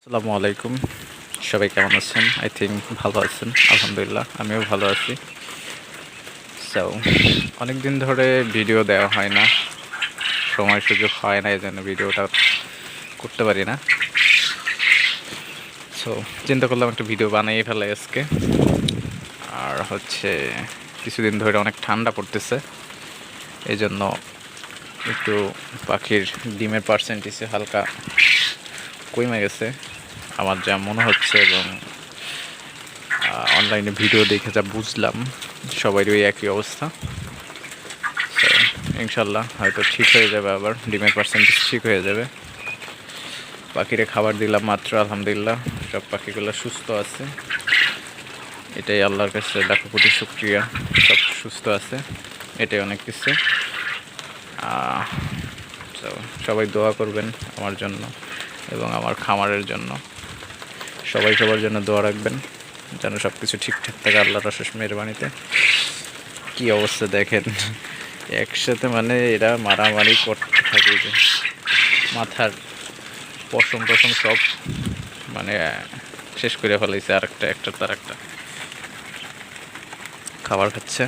আসসালামু আলাইকুম। সবাই কেমন আছেন? আই থিঙ্ক ভালো আছেন। আলহামদুলিল্লাহ আমিও ভালো আছি। সো অনেক দিন ধরে ভিডিও দেওয়া হয় না, সময় সুযোগ হয় না, এই জন্য ভিডিওটা করতে পারি না। সো চিন্তা করলাম একটা ভিডিও বানিয়ে ফেলাই আজকে। আর কিছুদিন ধরে অনেক ঠান্ডা পড়তেছে, এই জন্য একটু পাখির ডিমের পার্সেন্টেজে হালকা কমে গেছে আমার যা মনে হচ্ছে, এবং অনলাইনে ভিডিও দেখে যা বুঝলাম সবারই ওই একই অবস্থা। তো ইনশাল্লাহ হয়তো ঠিক হয়ে যাবে, আবার ডিমের পার্সেন্টেজ ঠিক হয়ে যাবে। পাখিরে খাবার দিলাম মাত্র, আলহামদুলিল্লাহ সব পাখিগুলো সুস্থ আছে, এটাই আল্লাহর কাছে লাখো কোটি শুকরিয়া। সব সুস্থ আছে, এটাই অনেক কিছু। তো সবাই দোয়া করবেন আমার জন্য এবং আমার খামারের জন্য। সবাই সবার জন্য দোয়া রাখবেন যেন সব কিছু ঠিকঠাক থাকে আল্লাহর অশেষ মেহরবানিতে। কী অবস্থা দেখেন, একসাথে মানে এরা মারামারি করতে থাকে, যে মাথার পশম টশম সব মানে শেষ করে ফেলাইছে। একটার তার একটা খাবার খাচ্ছে।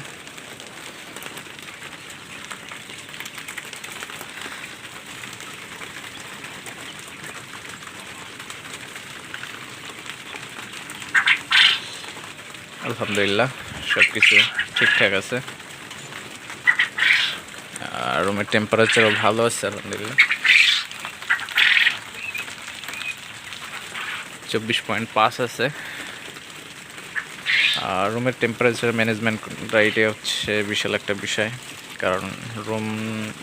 আলহামদুলিল্লাহ সব কিছু ঠিকঠাক আছে, আর রুমের টেম্পারেচারও ভালো আছে আলহামদুলিল্লাহ। 24.5 আছে। আর রুমের টেম্পারেচার ম্যানেজমেন্ট এটাই হচ্ছে বিশাল একটা বিষয়, কারণ রুম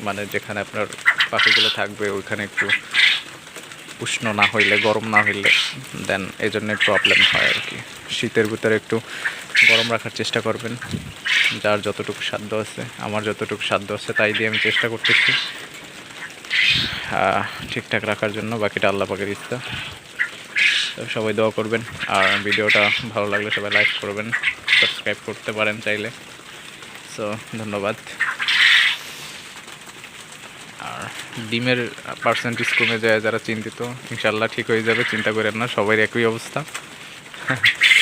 মানে যেখানে আপনার পাখিগুলো থাকবে ওইখানে একটু উষ্ণ না হইলে, গরম না হইলে দেন এই জন্য প্রবলেম হয় আর কি। শীতের ভিতরে একটু গরম রাখার চেষ্টা করবেন, যার যতটুকু সাধ্য আছে। আমার যতটুকু সাধ্য আছে তাই দিয়ে আমি চেষ্টা করতেছি ঠিকঠাক রাখার জন্য। বাকিটা আল্লাহ পাকের ইচ্ছা। সবাই দোয়া করবেন, আর ভিডিওটা ভালো লাগলে সবাই লাইক করবেন, সাবস্ক্রাইব করতে পারেন চাইলে। সো ধন্যবাদ। আর ডিমের পার্সেন্টেজ কমে যায় যারা চিন্তিত, ইনশাল্লাহ ঠিক হয়ে যাবে, চিন্তা করেন না, সবাই একই অবস্থা।